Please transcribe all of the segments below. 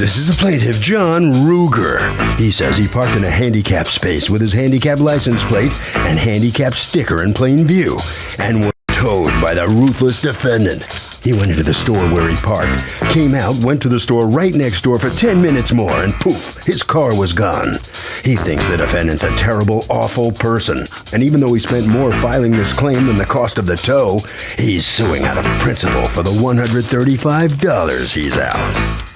This is the plaintiff, John Ruger. He says he parked in a handicap space with his handicap license plate and handicap sticker in plain view and was towed by the ruthless defendant. He went into the store where he parked, came out, went to the store right next door for 10 minutes more, and poof, his car was gone. He thinks the defendant's a terrible, awful person. And even though he spent more filing this claim than the cost of the tow, he's suing out of principle for the $135 he's out.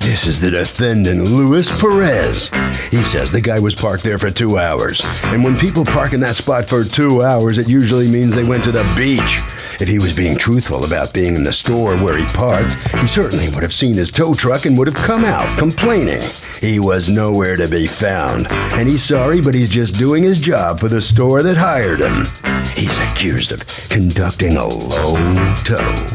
This is the defendant, Luis Perez. He says the guy was parked there for 2 hours. And when people park in that spot for 2 hours, it usually means they went to the beach. If he was being truthful about being in the store where he parked, he certainly would have seen his tow truck and would have come out complaining. He was nowhere to be found. And he's sorry, but he's just doing his job for the store that hired him. He's accused of conducting a low tow.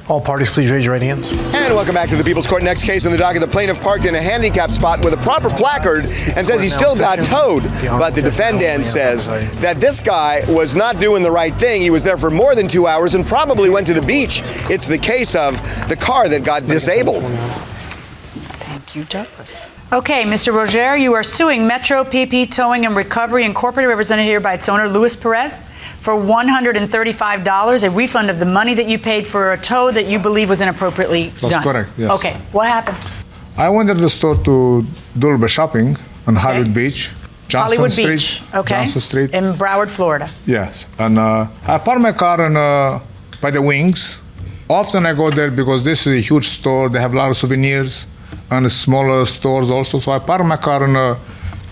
All parties, please raise your right hands. And welcome back to the People's Court. Next case on the docket, the plaintiff parked in a handicap spot with a proper placard and says he still got towed. But the defendant says that this guy was not doing the right thing. He was there for more than 2 hours and probably went to the beach. It's the case of the car that got disabled. Thank you, Douglas. Okay, Mr. Roger, you are suing Metro PP Towing and Recovery Incorporated, represented here by its owner, Luis Perez, for $135, a refund of the money that you paid for a tow that you believe was inappropriately done. That's correct, yes. Okay, what happened? I went to the store to do a little bit shopping on Hollywood Beach, Hollywood Beach, okay. Johnson Street. In Broward, Florida. Yes, and I parked my car by the Wings. Often I go there because this is a huge store. They have a lot of souvenirs and smaller stores also. So I park my car in a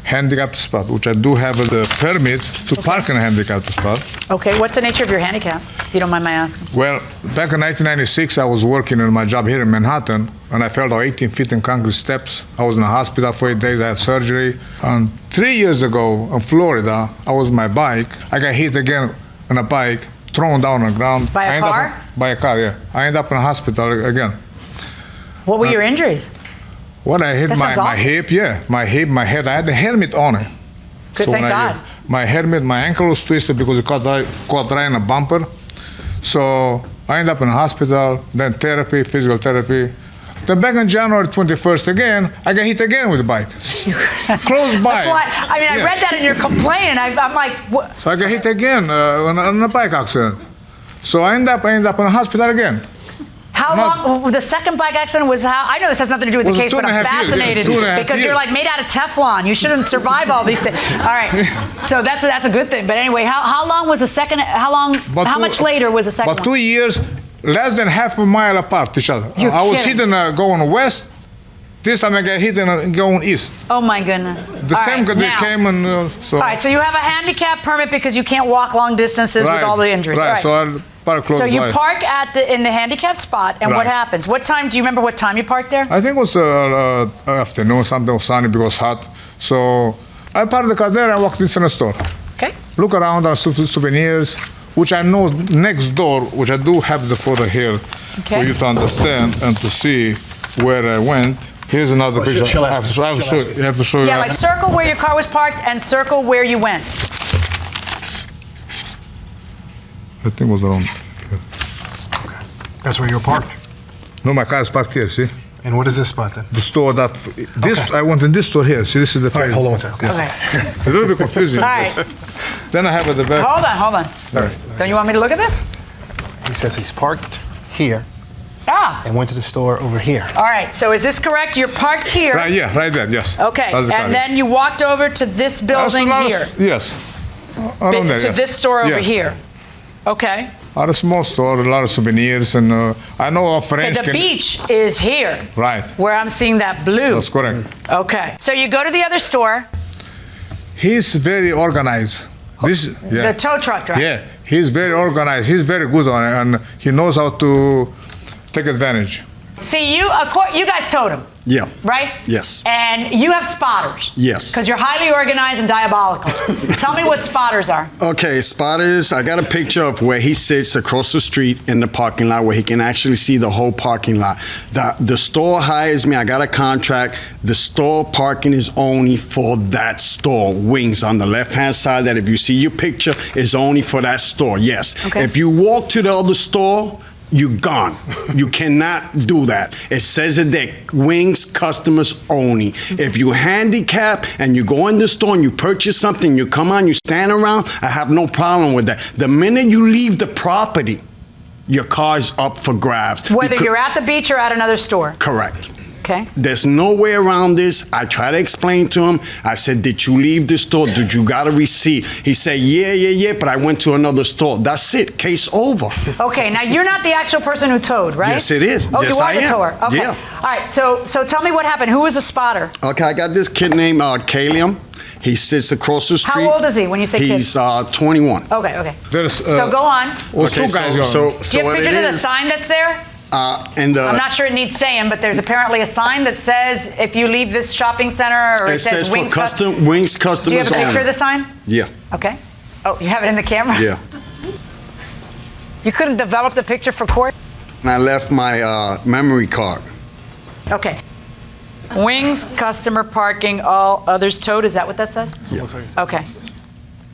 handicapped spot, which I do have the permit to park in a handicapped spot. Okay, what's the nature of your handicap, if you don't mind my asking? Well, back in 1996, I was working in my job here in Manhattan, and I fell down 18 feet in concrete steps. I was in the hospital for 8 days. I had surgery. And 3 years ago in Florida, I was on my bike. I got hit again on a bike, thrown down on the ground. By a car? By a car, yeah. I ended up in a hospital again. What were your injuries? Well, I hit my hip, yeah. My hip, my head. I had the helmet on it. Good, so thank God. My helmet, my ankle was twisted because it caught right in a bumper. So I ended up in a hospital, then therapy, physical therapy. Then back on January 21st again, I got hit again with a bike. Close by. That's why, I mean, I read that in your complaint, and I'm like, what? So I got hit again on a bike accident. So I ended up in a hospital again. How long, the second bike accident was how, I know this has nothing to do with the case, but I'm fascinated because you're like made out of Teflon. You shouldn't survive all these things. All right, so that's a good thing. But anyway, how long was the second, how much later was the second one? About 2 years, less than half a mile apart each other. I was hitting going west. This time I got hit going east. Oh my goodness. The same guy that came and so. All right, so you have a handicap permit because you can't walk long distances with all the injuries. Right, so I park close by. So you park in the handicapped spot, and what happens? What time, do you remember what time you parked there? I think it was afternoon, something was sunny because it was hot. So I parked the car there and walked into the store. Okay. Look around on souvenirs, which I know next door, which I do have the photo here for you to understand and to see where I went. Here's another picture. I have to show you. Yeah, like circle where your car was parked and circle where you went. I think it was around here. Okay. That's where you were parked? No, my car is parked here, see? And what is this spot then? The store that, I went in this store here. See, this is the All right, hold on one second. Okay. It's a little bit confusing. All right. Then I have at the back. Hold on. All right. Don't you want me to look at this? He says he's parked here. And went to the store over here. All right, so is this correct? You're parked here. Right, yeah, right there, yes. Okay, and then you walked over to this building here. Yes. Around there, to this store over here. Okay. A small store, a lot of souvenirs, and I know a French. The beach is here. Right. Where I'm seeing that blue. That's correct. Okay. So you go to the other store. He's very organized. The tow truck driver. Yeah, he's very organized. He's very good on it, and he knows how to take advantage. See, you guys towed him. Yeah. Right? Yes. And you have spotters. Yes. Because you're highly organized and diabolical. Tell me what spotters are. Okay, spotters, I got a picture of where he sits across the street in the parking lot where he can actually see the whole parking lot. The store hires me, I got a contract. The store parking is only for that store. Wings on the left-hand side, that if you see your picture, is only for that store, yes. Okay. If you walk to the other store, you're gone. You cannot do that. It says it there, Wings customers only. If you handicap and you go in the store and you purchase something, you come on, you stand around, I have no problem with that. The minute you leave the property, your car is up for grabs. Whether you're at the beach or at another store. Correct. Okay. There's no way around this. I try to explain to him. I said, did you leave the store? Did you got a receipt? He said, yeah, but I went to another store. That's it. Case over. Okay, now you're not the actual person who towed, right? Yes, it is. Oh, Yes, you are I the am. tower. Okay. Yeah. All right, so tell me what happened. Who was a spotter? Okay, I got this kid named Kalium. He sits across the street. How old is he when you say kid? He's 21. Okay. There's, So go on. was two guys going. So Do you have what pictures it of the is, sign that's there? I'm I'm not sure it needs saying, but there's apparently a sign that says if you leave this shopping center, or it says for Wings Wings customers Do you have a picture only. of the sign? Yeah. Okay. Oh, you have it in the camera? Yeah. You couldn't develop the picture for court? And I left my memory card. Okay. Wings, customer parking, all others towed. Is that what that says? Yeah. Okay.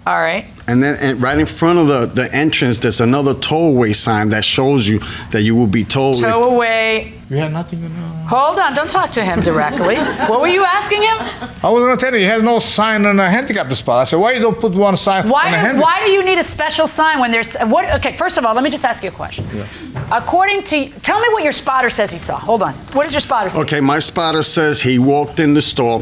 All right. And then right in front of the entrance, there's another tollway sign that shows you that you will be tolled. Tow away. You had nothing. Hold on. Don't talk to him directly. What were you asking him? I was going to tell you, he has no sign on a handicap spot. I said, why you don't put one sign on a handicap? Why do you need a special sign when there's what? Okay, first of all, let me just ask you a question. Yeah. According to, tell me what your spotter says he saw. Hold on. What does your spotter say? Okay, my spotter says he walked in the store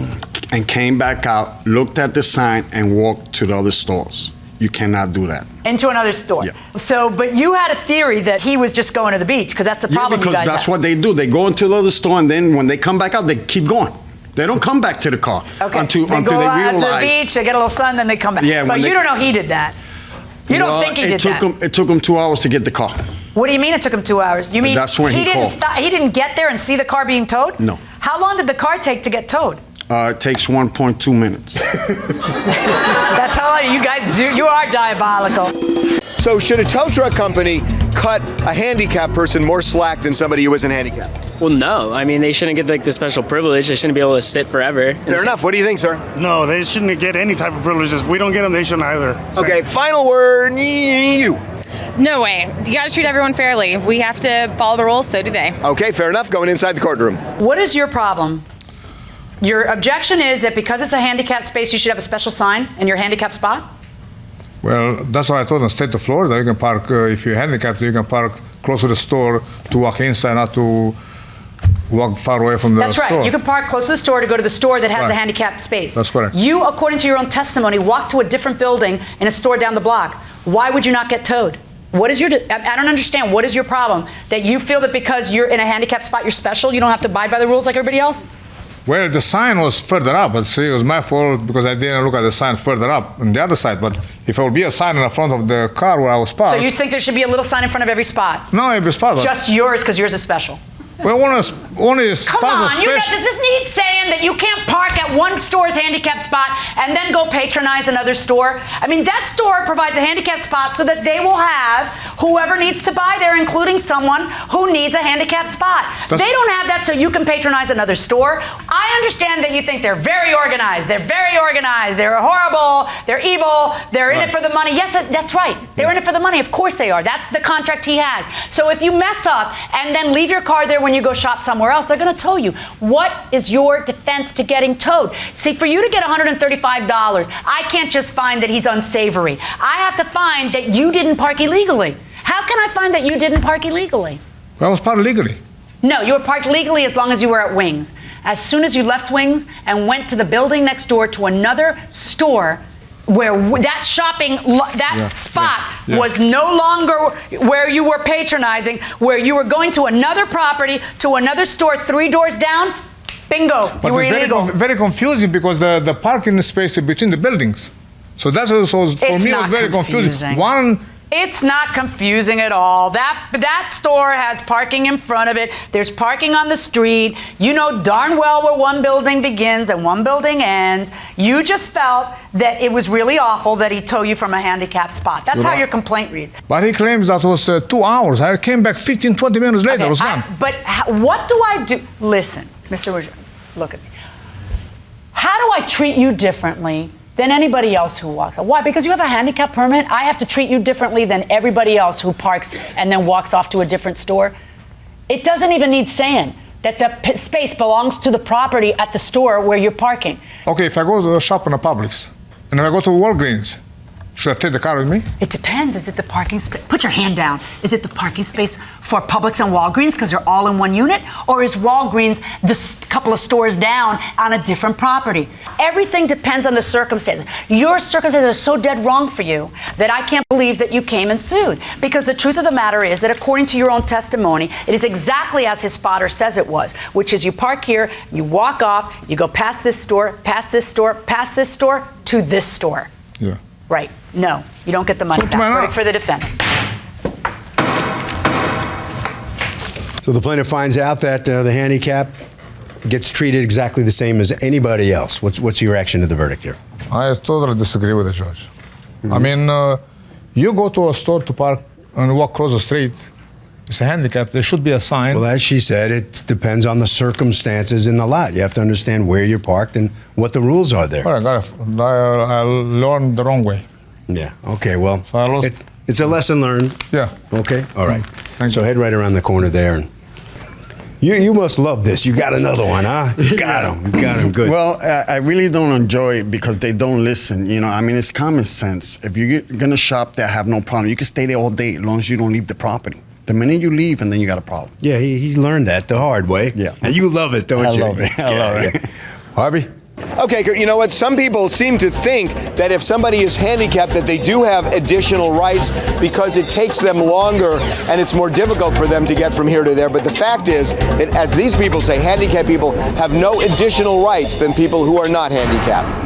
and came back out, looked at the sign, and walked to the other stores. You cannot do that. Into another store. Yeah. So, but you had a theory that he was just going to the beach because that's the problem because you guys that's have. what they do. They go into the other store, and then when they come back out, they keep going. They don't come back to the car Okay. until they they go out realize. to the beach, they get a little sun, then they come back. Yeah, but when you they- don't know he did that. You don't think he did that. It took him 2 hours to get the car. What do you mean it took him 2 hours? You mean That's when he didn't called. stop? He didn't get there and see the car being towed? No. How long did the car take to get towed? It takes 1.2 minutes. That's how long you guys do. You are diabolical. So should a tow truck company cut a handicapped person more slack than somebody who isn't handicapped? Well, no. I mean, they shouldn't get like the special privilege. They shouldn't be able to sit forever. Fair enough. What do you think, sir? No, they shouldn't get any type of privileges. If we don't get them, they shouldn't either. Okay, final word, you. No way. You got to treat everyone fairly. We have to follow the rules, so do they. Okay, fair enough. Going inside the courtroom. What is your problem? Your objection is that because it's a handicapped space, you should have a special sign in your handicapped spot? Well, that's what I told them. State of Florida, you can park, if you're handicapped, you can park close to the store to walk inside, not to walk far away from the That's store. right. You can park close to the store to go to the store that has Right. the handicapped space. That's correct. You, according to your own testimony, walked to a different building in a store down the block. Why would you not get towed? What is your, I don't understand. What is your problem? That you feel that because you're in a handicapped spot, you're special, you don't have to abide by the rules like everybody else? Well, the sign was further up, but see, it was my fault because I didn't look at the sign further up on the other side. But if there would be a sign in the front of the car where I was parked. So you think there should be a little sign in front of every spot? No, every spot. But, Just yours because yours is special. well, only spots Come are on, special. does this need saying that you can't park at one store's handicapped spot and then go patronize another store? I mean, that store provides a handicapped spot so that they will have whoever needs to buy there, including someone who needs a handicapped spot. They don't have that so you can patronize another store. I understand that you think they're very organized. They're very organized. They're horrible. They're evil. They're in it for the money. Yes, that's right. They're in it for the money. Of course they are. That's the contract he has. So if you mess up and then leave your car there when you go shop somewhere else, they're going to tow you. What is your defense to getting towed? See, for you to get $135, I can't just find that he's unsavory. I have to find that you didn't park illegally. How can I find that you didn't park illegally? Well, I was parked legally. No, you were parked legally as long as you were at Wings. As soon as you left Wings and went to the building next door to another store where that spot was no longer where you were patronizing, where you were going to another property, to another store 3 doors down, bingo, But you were it's illegal. very confusing because the parking space is between the buildings. So that's also, for It's me, it not was very confusing. confusing. One It's not confusing at all. That store has parking in front of it. There's parking on the street. You know darn well where one building begins and one building ends. You just felt that it was really awful that he towed you from a handicapped spot. That's how your complaint reads. But he claims that was 2 hours. I came back 15, 20 minutes later. It was gone. But what do I do? Listen, Mr. Roger, look at me. How do I treat you differently than anybody else who walks? Why? Because you have a handicap permit? I have to treat you differently than everybody else who parks and then walks off to a different store? It doesn't even need saying that the space belongs to the property at the store where you're parking. Okay, if I go to a shop in a Publix and if I go to Walgreens, should I take the car with me? It depends. Is it the parking space? Put your hand down. Is it the parking space for Publix and Walgreens because they're all in one unit? Or is Walgreens the couple of stores down on a different property? Everything depends on the circumstances. Your circumstances are so dead wrong for you that I can't believe that you came and sued. Because the truth of the matter is that according to your own testimony, it is exactly as his spotter says it was, which is you park here, you walk off, you go past this store, past this store, past this store, to this store. Yeah. Right. No, you don't get the money back. Verdict for the defendant. So the plaintiff finds out that the handicap gets treated exactly the same as anybody else. What's your reaction to the verdict here? I totally disagree with the judge. I mean, you go to a store to park and walk across the street. It's a handicap. There should be a sign. Well, as she said, it depends on the circumstances in the lot. You have to understand where you're parked and what the rules are there. Well, I learned the wrong way. Yeah. Okay. Well, So it's a lesson learned. Yeah. Okay. All right. Thank So you. head right around the corner there, and you must love this. You got another one, huh? You got him. You got him. Good. Well, I really don't enjoy it because they don't listen. You know, I mean, it's common sense. If you're gonna shop there, have no problem. You can stay there all day as long as you don't leave the property. The minute you leave, and then you got a problem. Yeah, he learned that the hard way. Yeah. And you love it, don't you? I love it. I love it. Harvey? Okay, Kurt, you know what? Some people seem to think that if somebody is handicapped that they do have additional rights because it takes them longer and it's more difficult for them to get from here to there. But the fact is that, as these people say, handicapped people have no additional rights than people who are not handicapped.